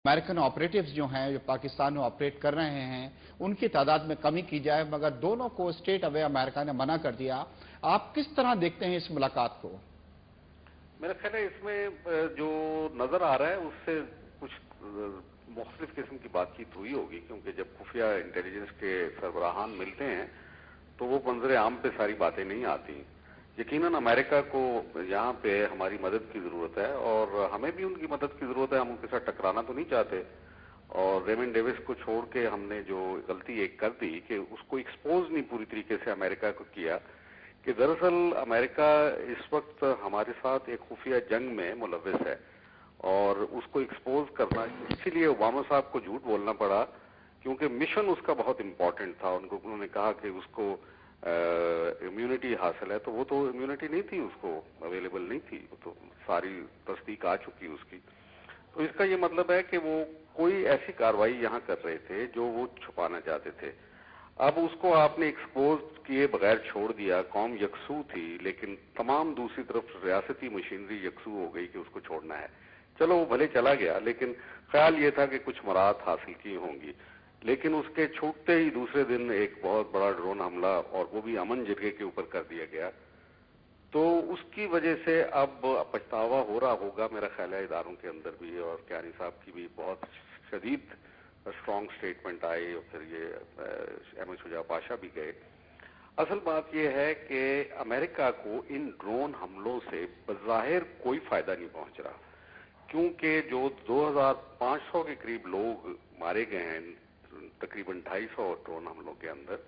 American operatives जो हैं जो पाकिस्तान में ऑपरेट कर रहे हैं उनकी तादाद में कमी की जाए, मगर दोनों को स्टेट अवे अमेरिका ने मना कर दिया। आप किस तरह देखते हैं इस मुलाकात को? मेरा ख्याल है इसमें जो नजर आ रहा है उससे कुछ मुख्तलिफ किस्म की बातचीत हुई होगी, क्योंकि जब खुफिया इंटेलिजेंस के सरबराहान मिलते हैं तो वो मंजर आम पे सारी बातें नहीं आती। यकीनन अमेरिका को यहाँ पे हमारी मदद की जरूरत है और हमें भी उनकी मदद की जरूरत है। हम उनके साथ टकराना तो नहीं चाहते, और रेमंड डेविस को छोड़ के हमने जो गलती एक कर दी कि उसको एक्सपोज नहीं पूरी तरीके से अमेरिका को किया कि दरअसल अमेरिका इस वक्त हमारे साथ एक खुफिया जंग में मुलविस है, और उसको एक्सपोज करना, इसीलिए ओबामा साहब को झूठ बोलना पड़ा, क्योंकि मिशन उसका बहुत इंपॉर्टेंट था। उन्होंने कहा कि उसको इम्यूनिटी हासिल है, तो वो तो इम्यूनिटी नहीं थी, उसको अवेलेबल नहीं थी, वो तो सारी तस्दीक आ चुकी उसकी। तो इसका ये मतलब है कि वो कोई ऐसी कार्रवाई यहाँ कर रहे थे जो वो छुपाना चाहते थे। अब उसको आपने एक्सपोज किए बगैर छोड़ दिया। कौम यकसू थी, लेकिन तमाम दूसरी तरफ रियासती मशीनरी यकसू हो गई कि उसको छोड़ना है। चलो वो भले चला गया, लेकिन ख्याल ये था कि कुछ मराहत हासिल की होंगी, लेकिन उसके छूटते ही दूसरे दिन एक बहुत बड़ा ड्रोन हमला, और वो भी अमन जगह के ऊपर कर दिया गया। तो उसकी वजह से अब पछतावा हो रहा होगा मेरा ख्याल है इदारों के अंदर भी, और क्यानी साहब की भी बहुत शदीद स्ट्रॉन्ग स्टेटमेंट आई, और फिर ये अहमद शुजा पाशा भी गए। असल बात यह है कि अमेरिका को इन ड्रोन हमलों से बज़ाहिर कोई फायदा नहीं पहुंच रहा, क्योंकि जो 2500 के करीब लोग मारे गए हैं तकरीबन 250 ड्रोन हमलों के अंदर,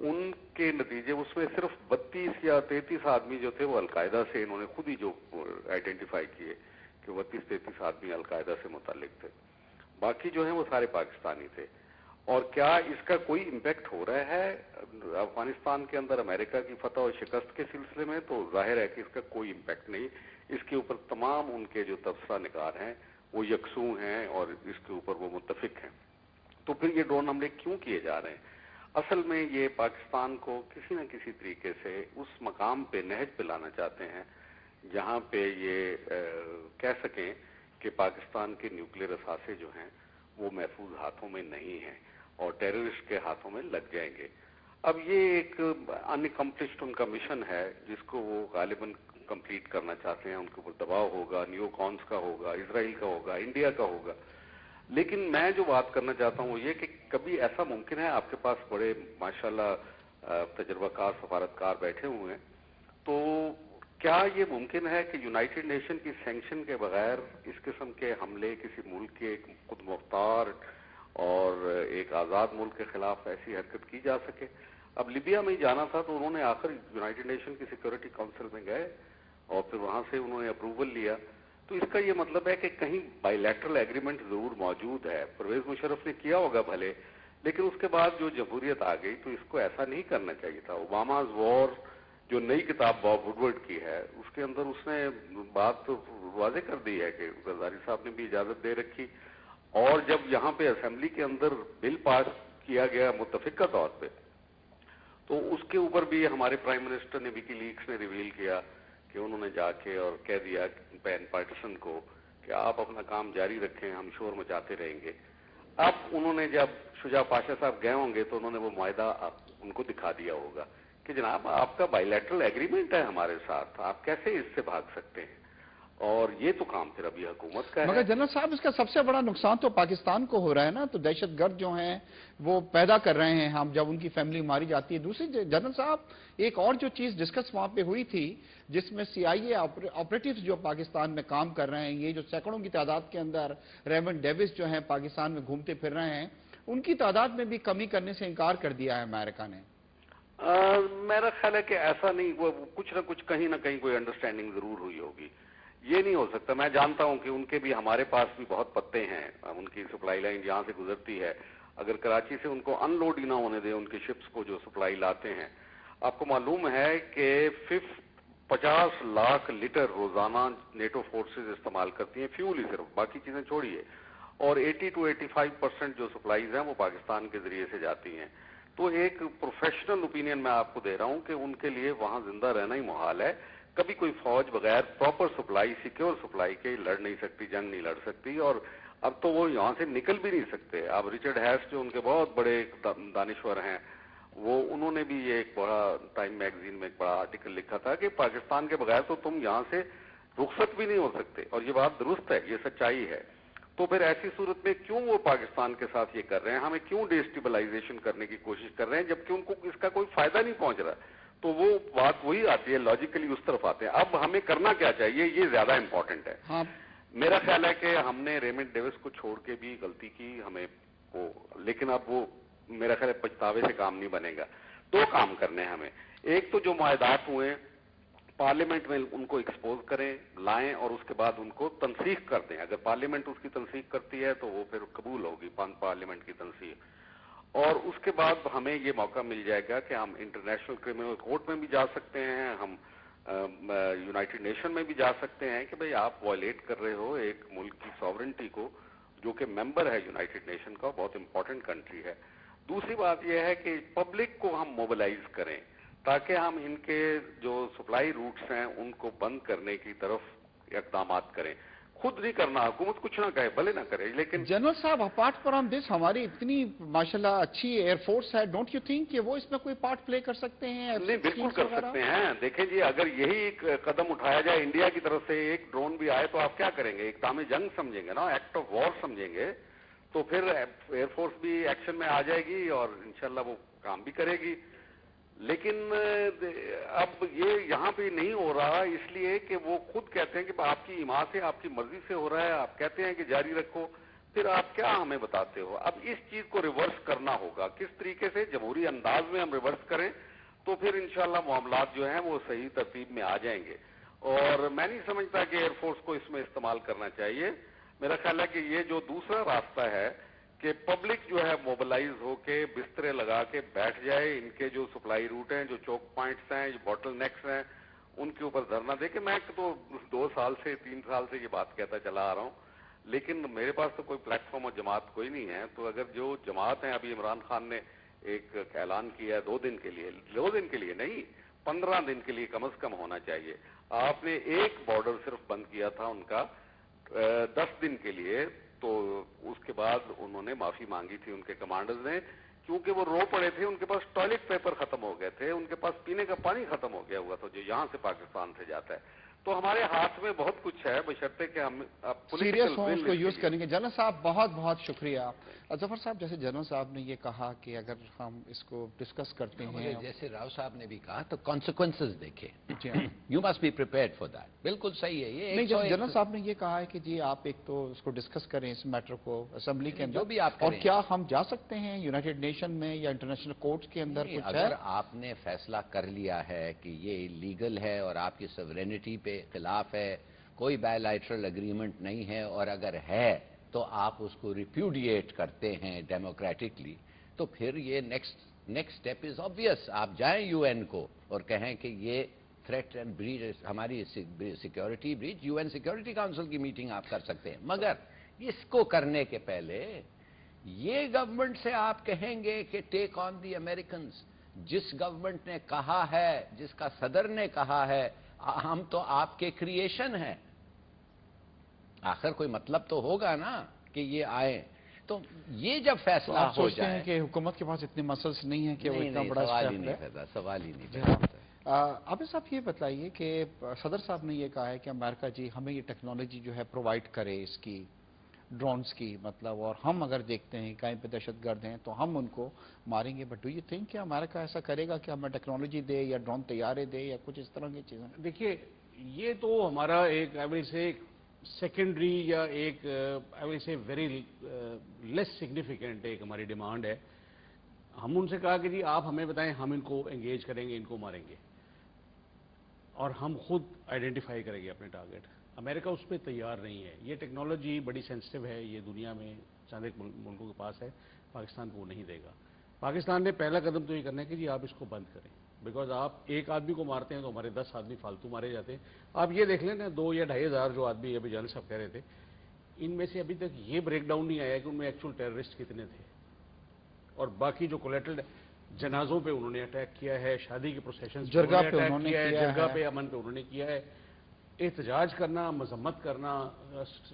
उनके नतीजे उसमें सिर्फ 32 या 33 आदमी जो थे वो अलकायदा से, इन्होंने खुद ही जो आइडेंटिफाई किए कि 32-33 आदमी अलकायदा से मुतालिक थे। बाकी जो है वो सारे पाकिस्तानी थे। और क्या इसका कोई इम्पैक्ट हो रहा है अफगानिस्तान के अंदर अमेरिका की फतह और शिकस्त के सिलसिले में? तो जाहिर है कि इसका कोई इम्पैक्ट नहीं। इसके ऊपर तमाम उनके जो तबसरा निगार हैं वो यकसू हैं और इसके ऊपर वो मुत्तफिक हैं। तो फिर ये ड्रोन हमले क्यों किए जा रहे हैं? असल में ये पाकिस्तान को किसी न किसी तरीके से उस मकाम पे नहज पे लाना चाहते हैं जहां पे ये कह सकें कि पाकिस्तान के न्यूक्लियर असासे जो हैं वो महफूज हाथों में नहीं हैं और टेररिस्ट के हाथों में लग जाएंगे। अब ये एक अनकम्प्लिश्ड उनका मिशन है जिसको वो गालिबन कंप्लीट करना चाहते हैं। उनके ऊपर दबाव होगा, न्यूकॉन्स का होगा, इसराइल का होगा, इंडिया का होगा। लेकिन मैं जो बात करना चाहता हूं वो ये कि कभी ऐसा मुमकिन है, आपके पास बड़े माशाल्लाह तजर्बाकार सफारतकार बैठे हुए हैं, तो क्या ये मुमकिन है कि यूनाइटेड नेशन की सैंक्शन के बगैर इस किस्म के हमले किसी मुल्क के एक खुद मुख्तार और एक आज़ाद मुल्क के खिलाफ ऐसी हरकत की जा सके? अब लीबिया में ही जाना था तो उन्होंने आखिर यूनाइटेड नेशन की सिक्योरिटी काउंसिल में गए और फिर वहां से उन्होंने अप्रूवल लिया। तो इसका ये मतलब है कि कहीं बायलैटरल एग्रीमेंट जरूर मौजूद है। परवेज मुशर्रफ ने किया होगा भले, लेकिन उसके बाद जो जमहूरियत आ गई तो इसको ऐसा नहीं करना चाहिए था। ओबामाज वॉर जो नई किताब बॉब वुडवर्ड की है उसके अंदर उसने बात तो वाजे कर दी है कि जरदारी साहब ने भी इजाजत दे रखी, और जब यहाँ पे असेंबली के अंदर बिल पास किया गया मुत्तफिका तौर पे, तो उसके ऊपर भी हमारे प्राइम मिनिस्टर ने विकीलीक्स ने रिवील किया कि उन्होंने जाके और कह दिया बैन पार्टिसन को कि आप अपना काम जारी रखें, हम शोर मचाते रहेंगे। अब उन्होंने जब शुजा पाशा साहब गए होंगे तो उन्होंने वो मुआहदा उनको दिखा दिया होगा कि जनाब आपका बायलैटरल एग्रीमेंट है हमारे साथ, आप कैसे इससे भाग सकते हैं? और ये तो काम फिर अभी हुकूमत का है। मगर जनरल साहब इसका सबसे बड़ा नुकसान तो पाकिस्तान को हो रहा है ना, तो दहशतगर्द जो हैं वो पैदा कर रहे हैं हम, जब उनकी फैमिली मारी जाती है। दूसरी जनरल साहब एक और जो चीज डिस्कस वहां पे हुई थी जिसमें CIA ऑपरेटिव्स जो पाकिस्तान में काम कर रहे हैं, ये जो सैकड़ों की तादाद के अंदर रेमंड डेविस जो है पाकिस्तान में घूमते फिर रहे हैं, उनकी तादाद में भी कमी करने से इनकार कर दिया है अमेरिका ने। मेरा ख्याल है कि ऐसा नहीं, वो कुछ ना कुछ कहीं ना कहीं कोई अंडरस्टैंडिंग जरूर हुई होगी। ये नहीं हो सकता। मैं जानता हूं कि उनके भी हमारे पास भी बहुत पत्ते हैं, उनकी सप्लाई लाइन जहां से गुजरती है, अगर कराची से उनको अनलोड ही ना होने दे उनके शिप्स को जो सप्लाई लाते हैं। आपको मालूम है कि 50 लाख लीटर रोजाना नेटो फोर्सेज इस्तेमाल करती हैं, फ्यूल ही सिर्फ, बाकी चीजें छोड़िए, और 80 to 85% जो सप्लाईज हैं वो पाकिस्तान के जरिए से जाती हैं। तो एक प्रोफेशनल ओपिनियन मैं आपको दे रहा हूं कि उनके लिए वहां जिंदा रहना ही मुहाल है। कभी कोई फौज बगैर प्रॉपर सप्लाई, सिक्योर सप्लाई के लड़ नहीं सकती, जंग नहीं लड़ सकती। और अब तो वो यहाँ से निकल भी नहीं सकते। अब रिचर्ड हैस जो उनके बहुत बड़े दानिश्वर हैं, वो उन्होंने भी ये एक बड़ा टाइम मैगजीन में एक बड़ा आर्टिकल लिखा था कि पाकिस्तान के बगैर तो तुम यहाँ से रुखसत भी नहीं हो सकते, और ये बात दुरुस्त है, ये सच्चाई है। तो फिर ऐसी सूरत में क्यों वो पाकिस्तान के साथ ये कर रहे हैं, हमें क्यों डिस्टेबलाइजेशन करने की कोशिश कर रहे हैं, जबकि उनको इसका कोई फायदा नहीं पहुंच रहा। तो वो बात वही आती है, लॉजिकली उस तरफ आते हैं। अब हमें करना क्या चाहिए, ये ज्यादा इंपॉर्टेंट है। हाँ। मेरा ख्याल है कि हमने रेमंड डेविस को छोड़ के भी गलती की हमें को, लेकिन अब वो मेरा ख्याल है पछतावे से काम नहीं बनेगा। दो काम करने हैं हमें। एक तो जो मुआहदात हुए पार्लियामेंट में उनको एक्सपोज करें, लाएं, और उसके बाद उनको तनसीख कर दें। अगर पार्लियामेंट उसकी तनसीख करती है तो वो फिर कबूल होगी पार्लियामेंट की तनसीख। और उसके बाद हमें ये मौका मिल जाएगा कि हम इंटरनेशनल क्रिमिनल कोर्ट में भी जा सकते हैं, हम यूनाइटेड नेशन में भी जा सकते हैं कि भाई आप वायलेट कर रहे हो एक मुल्क की सॉवरेनिटी को, जो कि मेंबर है यूनाइटेड नेशन का, बहुत इंपॉर्टेंट कंट्री है। दूसरी बात यह है कि पब्लिक को हम मोबिलाइज करें ताकि हम इनके जो सप्लाई रूट्स हैं उनको बंद करने की तरफ इक़दाम करें। खुद नहीं करना, हुकूमत कुछ ना कहे, भले ना करे, लेकिन जनरल साहब, अपार्ट फ्रॉम दिस हमारी इतनी माशाल्लाह अच्छी एयरफोर्स है, डोंट यू थिंक कि वो इसमें कोई पार्ट प्ले कर सकते हैं? नहीं, बिल्कुल कर सकते हैं। देखें जी, अगर यही एक कदम उठाया जाए इंडिया की तरफ से, एक ड्रोन भी आए तो आप क्या करेंगे, इक़दाम जंग समझेंगे ना, एक्ट ऑफ वॉर समझेंगे, तो फिर एयरफोर्स भी एक्शन में आ जाएगी और इंशाल्लाह वो काम भी करेगी। लेकिन अब ये यहाँ पे नहीं हो रहा, इसलिए कि वो खुद कहते हैं कि आपकी इमा से, आपकी मर्जी से हो रहा है, आप कहते हैं कि जारी रखो, फिर आप क्या हमें बताते हो। अब इस चीज को रिवर्स करना होगा, किस तरीके से जमहूरी अंदाज में हम रिवर्स करें तो फिर इंशाल्लाह मामलात जो हैं वो सही तरतीब में आ जाएंगे। और मैं नहीं समझता कि एयरफोर्स को इसमें इस्तेमाल करना चाहिए। मेरा ख्याल है कि ये जो दूसरा रास्ता है कि पब्लिक जो है मोबिलाइज होके बिस्तरे लगा के बैठ जाए, इनके जो सप्लाई रूट हैं, जो चौक पॉइंट्स हैं, जो बॉटल नेक्स हैं, उनके ऊपर धरना दे के, मैं तो 2 साल से 3 साल से ये बात कहता चला आ रहा हूं, लेकिन मेरे पास तो कोई प्लेटफॉर्म और जमात कोई नहीं है। तो अगर जो जमात है, अभी इमरान खान ने एक ऐलान किया है 2 दिन के लिए, 2 दिन के लिए नहीं, 15 दिन के लिए कम से कम होना चाहिए। आपने एक बॉर्डर सिर्फ बंद किया था उनका 10 दिन के लिए, तो उसके बाद उन्होंने माफी मांगी थी उनके कमांडर्स ने, क्योंकि वो रो पड़े थे, उनके पास टॉयलेट पेपर खत्म हो गए थे, उनके पास पीने का पानी खत्म हो गया हुआ था जो यहां से पाकिस्तान से जाता है। तो हमारे हाथ में बहुत कुछ है, बशर्ते कि हम सीरियस हो उसको यूज करेंगे। जनरल साहब बहुत बहुत शुक्रिया। जफर साहब, जैसे जनरल साहब ने ये कहा कि अगर हम इसको डिस्कस करते हैं, जैसे राव साहब ने भी कहा, तो कॉन्सिक्वेंसेस देखें, you must be prepared for that. बिल्कुल सही है ये। नहीं, जनरल साहब ने ये कहा है कि जी आप एक तो इसको डिस्कस करें, इस मैटर को असेंबली के अंदर, जो भी आप और क्या हम जा सकते हैं यूनाइटेड नेशन में या इंटरनेशनल कोर्ट के अंदर? कुछ अगर आपने फैसला कर लिया है कि ये इलीगल है और आपकी सॉवरेनिटी पे खिलाफ है, कोई बायलैटरल एग्रीमेंट नहीं है, और अगर है तो आप उसको रिप्यूडिएट करते हैं डेमोक्रेटिकली, तो फिर ये नेक्स्ट स्टेप इज ऑब्वियस। आप जाएं यूएन को और कहें कि ये थ्रेट एंड ब्रीच, हमारी security breach, UN security council की मीटिंग आप कर सकते हैं। मगर इसको करने के पहले ये गवर्नमेंट से आप कहेंगे कि टेक ऑन दी अमेरिकन्स, जिस गवर्नमेंट ने कहा है, जिसका सदर ने कहा है हम तो आपके क्रिएशन हैं, आखिर कोई मतलब तो होगा ना कि ये आए। तो ये जब फैसला तो हो जाए कि हुकूमत के पास इतने मसल्स नहीं है कि वो इतना बड़ा सवाल ही नहीं पैदा, सवाल ही नहीं पैदा। आबिद साहब ये बताइए कि सदर साहब ने ये कहा है कि अमेरिका जी हमें ये टेक्नोलॉजी जो है प्रोवाइड करे, इसकी ड्रोन्स की, मतलब, और हम अगर देखते हैं कहीं पे दहशतगर्द हैं तो हम उनको मारेंगे। बट डू यू थिंक कि अमेरिका ऐसा करेगा कि हमें टेक्नोलॉजी दे या ड्रोन तैयारे दे या कुछ इस तरह की चीजें? देखिए, ये तो हमारा एक सेकेंडरी या एक वेरी लेस सिग्निफिकेंट एक हमारी डिमांड है। हम उनसे कहा कि जी आप हमें बताएं, हम इनको एंगेज करेंगे, इनको मारेंगे, और हम खुद आइडेंटिफाई करेंगे अपने टारगेट। अमेरिका उस पर तैयार नहीं है। ये टेक्नोलॉजी बड़ी सेंसिटिव है, ये दुनिया में चंद एक मुल्कों के पास है, पाकिस्तान को नहीं देगा। पाकिस्तान ने पहला कदम तो ये करना है कि जी आप इसको बंद करें, बिकॉज आप एक आदमी को मारते हैं तो हमारे 10 आदमी फालतू मारे जाते हैं। आप ये देख लें ना, 2 या 2,500 जो आदमी अभी जनरल साहब कह रहे थे, इनमें से अभी तक ये ब्रेकडाउन नहीं आया कि उनमें एक्चुअल टेररिस्ट कितने थे, और बाकी जो कोलेटरल जनाजों पे उन्होंने अटैक किया है, शादी के प्रोसेशन जरगा पे उन्होंने किया है, जरगा पे, अमन पे उन्होंने किया है। एहतजाज करना, मजम्मत करना,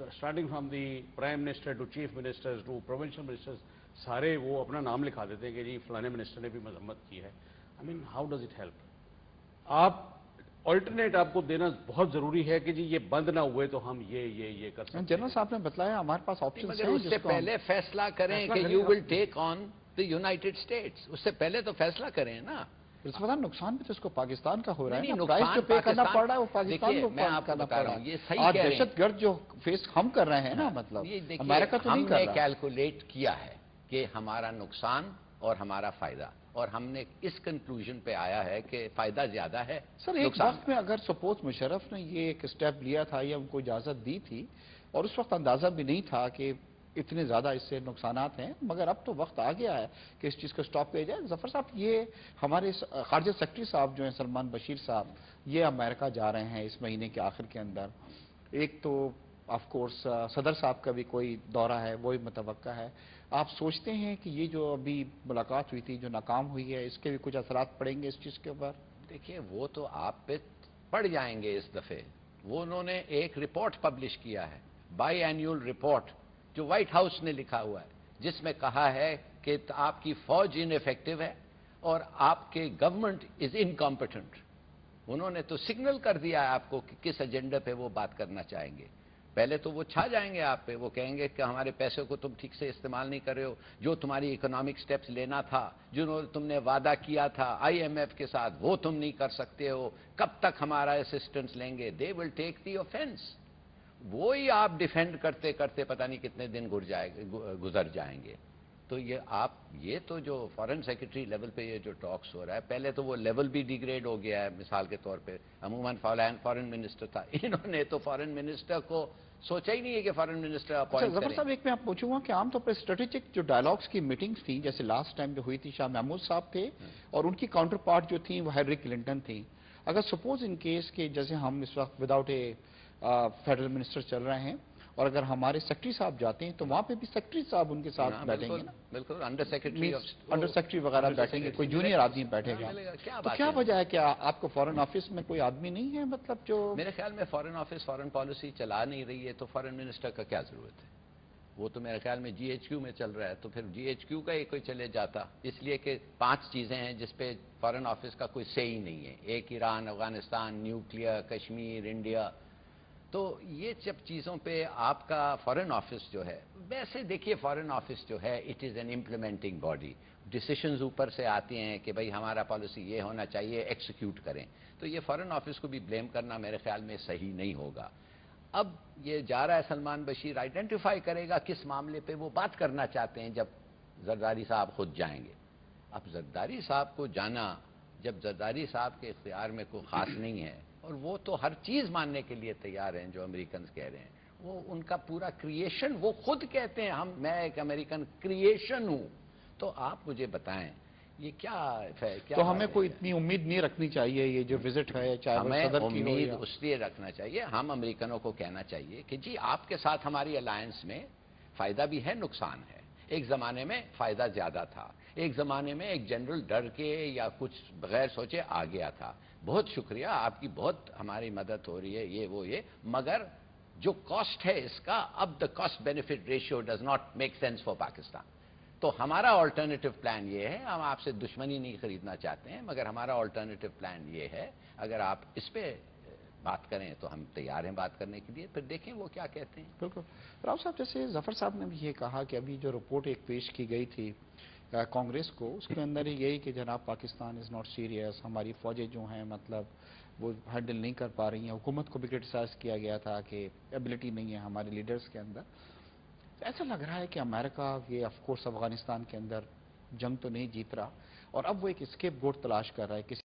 starting from the prime minister to chief ministers to provincial ministers, सारे वो अपना नाम लिखा देते हैं कि जी फलाने मिनिस्टर ने भी मजम्मत की है। I mean how does it help? आप ऑल्टरनेट आपको देना बहुत जरूरी है कि जी ये बंद ना हुए तो हम ये कर सकते हैं। जनरल साहब ने बताया हमारे पास ऑप्शन मगर है उससे जिसको हम- पहले फैसला करें कि you will take on the United States, उससे पहले तो फैसला करें ना। रिजवान, नुकसान भी तो इसको पाकिस्तान का हो रहा है नहीं, ना, प्राइस जो पे करना पाकिस्तान- पड़ रहा है वो पाकिस्तान देखिए, को मैं आपको करना बता पड़ रहा रहा हूं, है। ये सही आज कह रहे हैं। दहशतगर्द जो फेस हम कर रहे हैं ना, मतलब ये देखिए, अमेरिका तो नहीं कर हमने रहा। कैलकुलेट किया है कि हमारा नुकसान और हमारा फायदा, और हमने इस कंक्लूजन पे आया है कि फायदा ज्यादा है। सर एक नुकसान वक्त में अगर सपोज मुशर्रफ ने ये एक स्टेप लिया था या उनको इजाजत दी थी, और उस वक्त अंदाजा भी नहीं था कि इतने ज्यादा इससे नुकसानात हैं, मगर अब तो वक्त आ गया है कि इस चीज को स्टॉप किया जाए। जफर साहब, ये हमारे खारजा सेक्रेटरी साहब जो हैं सलमान बशीर साहब, ये अमेरिका जा रहे हैं इस महीने के आखिर के अंदर। एक तो ऑफ कोर्स सदर साहब का भी कोई दौरा है, वो भी मुतवक्का है। आप सोचते हैं कि ये जो अभी मुलाकात हुई थी जो नाकाम हुई है, इसके भी कुछ असरात पड़ेंगे इस चीज के ऊपर? देखिए, वो तो आप पे पड़ जाएंगे इस दफे। वो उन्होंने एक रिपोर्ट पब्लिश किया है, बाई एनुअल रिपोर्ट, जो व्हाइट हाउस ने लिखा हुआ है, जिसमें कहा है कि आपकी फौज इनइफेक्टिव है और आपके गवर्नमेंट इज इनकॉम्पिटेंट। उन्होंने तो सिग्नल कर दिया है आपको कि किस एजेंडे पे वो बात करना चाहेंगे। पहले तो वो छा जाएंगे आप पे, वो कहेंगे कि हमारे पैसे को तुम ठीक से इस्तेमाल नहीं कर रहे हो, जो तुम्हारी इकोनॉमिक स्टेप्स लेना था, जो तुमने वादा किया था आईएमएफ के साथ, वो तुम नहीं कर सकते हो, कब तक हमारा असिस्टेंस लेंगे। They will take the offence. वो ही आप डिफेंड करते करते पता नहीं कितने दिन गुजर जाएंगे। तो ये तो जो फॉरेन सेक्रेटरी लेवल पे ये जो टॉक्स हो रहा है, पहले तो वो लेवल भी डिग्रेड हो गया है। मिसाल के तौर पे अमूमन फॉरेन मिनिस्टर था, इन्होंने तो फॉरेन मिनिस्टर को सोचा ही नहीं है कि फॉरेन मिनिस्टर अच्छा अपॉइंट जफर करें। साहब, एक मैं आप पूछूंगा कि आमतौर पर स्ट्रेटेजिक जो डायलॉग्स की मीटिंग्स थी, जैसे लास्ट टाइम जो हुई थी, शाह महमूद साहब थे और उनकी काउंटर पार्ट जो थी वो हैलरी क्लिंटन थी। अगर सपोज इन केस के जैसे हम इस वक्त विदाउट ए फेडरल मिनिस्टर चल रहे हैं, और अगर हमारे सेक्रेटरी साहब जाते हैं तो वहां पे भी सेक्रेटरी साहब उनके साथ बैठेंगे ना? बिल्कुल, अंडर सेक्रेटरी अंडर सेक्रेटरी वगैरह बैठेंगे, कोई जूनियर आदमी बैठेगा। तो क्या वजह है कि आपको फॉरेन ऑफिस में कोई आदमी नहीं है, मतलब जो? मेरे ख्याल में फॉरेन ऑफिस फॉरेन पॉलिसी चला नहीं रही है, तो फॉरेन मिनिस्टर का क्या जरूरत है? वो तो मेरे ख्याल में जीएचक्यू में चल रहा है, तो फिर जीएचक्यू का ही कोई चले जाता। इसलिए कि 5 चीजें हैं जिसपे फॉरेन ऑफिस का कोई से ही नहीं है। एक Iran, Afghanistan, nuclear, Kashmir, India. तो ये सब चीज़ों पे आपका फॉरेन ऑफिस जो है, वैसे देखिए फॉरेन ऑफिस जो है it is an implementing body. Decisions ऊपर से आती हैं कि भाई हमारा पॉलिसी ये होना चाहिए, एक्सिक्यूट करें। तो ये फॉरेन ऑफिस को भी ब्लेम करना मेरे ख्याल में सही नहीं होगा। अब ये जा रहा है, सलमान बशीर आइडेंटिफाई करेगा किस मामले पे वो बात करना चाहते हैं जब जरदारी साहब खुद जाएंगे। अब जरदारी साहब को जाना, जब जरदारी साहब के इख्तियार में कोई खास नहीं है और वो तो हर चीज मानने के लिए तैयार हैं जो अमेरिकन कह रहे हैं, वो उनका पूरा क्रिएशन, वो खुद कहते हैं मैं एक अमेरिकन क्रिएशन हूं। तो आप मुझे बताएं ये क्या तो हमें कोई इतनी उम्मीद नहीं रखनी चाहिए ये जो विजिट है, चाहे वो हमें सदर की हो उम्मीद या... उसलिए रखना चाहिए, हम अमेरिकनों को कहना चाहिए कि जी आपके साथ हमारी अलायंस में फायदा भी है, नुकसान है। एक जमाने में फायदा ज्यादा था, एक जमाने में एक जनरल डर के या कुछ बगैर सोचे आ गया था। बहुत शुक्रिया, आपकी बहुत हमारी मदद हो रही है, ये वो ये, मगर जो कॉस्ट है इसका, अब the cost benefit ratio does not make sense for Pakistan. तो हमारा ऑल्टरनेटिव प्लान ये है, हम आपसे दुश्मनी नहीं खरीदना चाहते हैं, मगर हमारा ऑल्टरनेटिव प्लान ये है, अगर आप इस पे बात करें तो हम तैयार हैं बात करने के लिए, फिर देखें वो क्या कहते हैं। बिल्कुल राव साहब, जैसे जफर साहब ने भी ये कहा कि अभी जो रिपोर्ट एक पेश की गई थी कांग्रेस को, उसके अंदर ही यही कि जनाब पाकिस्तान इज़ नॉट सीरियस, हमारी फौजें जो हैं मतलब वो हैंडल नहीं कर पा रही हैं। हुकूमत को भी क्रिटिसाइज किया गया था कि एबिलिटी नहीं है हमारे लीडर्स के अंदर। ऐसा लग रहा है कि अमेरिका ये ऑफ कोर्स अफगानिस्तान के अंदर जंग तो नहीं जीत रहा और अब वो एक स्केप गोट तलाश कर रहा है, किसी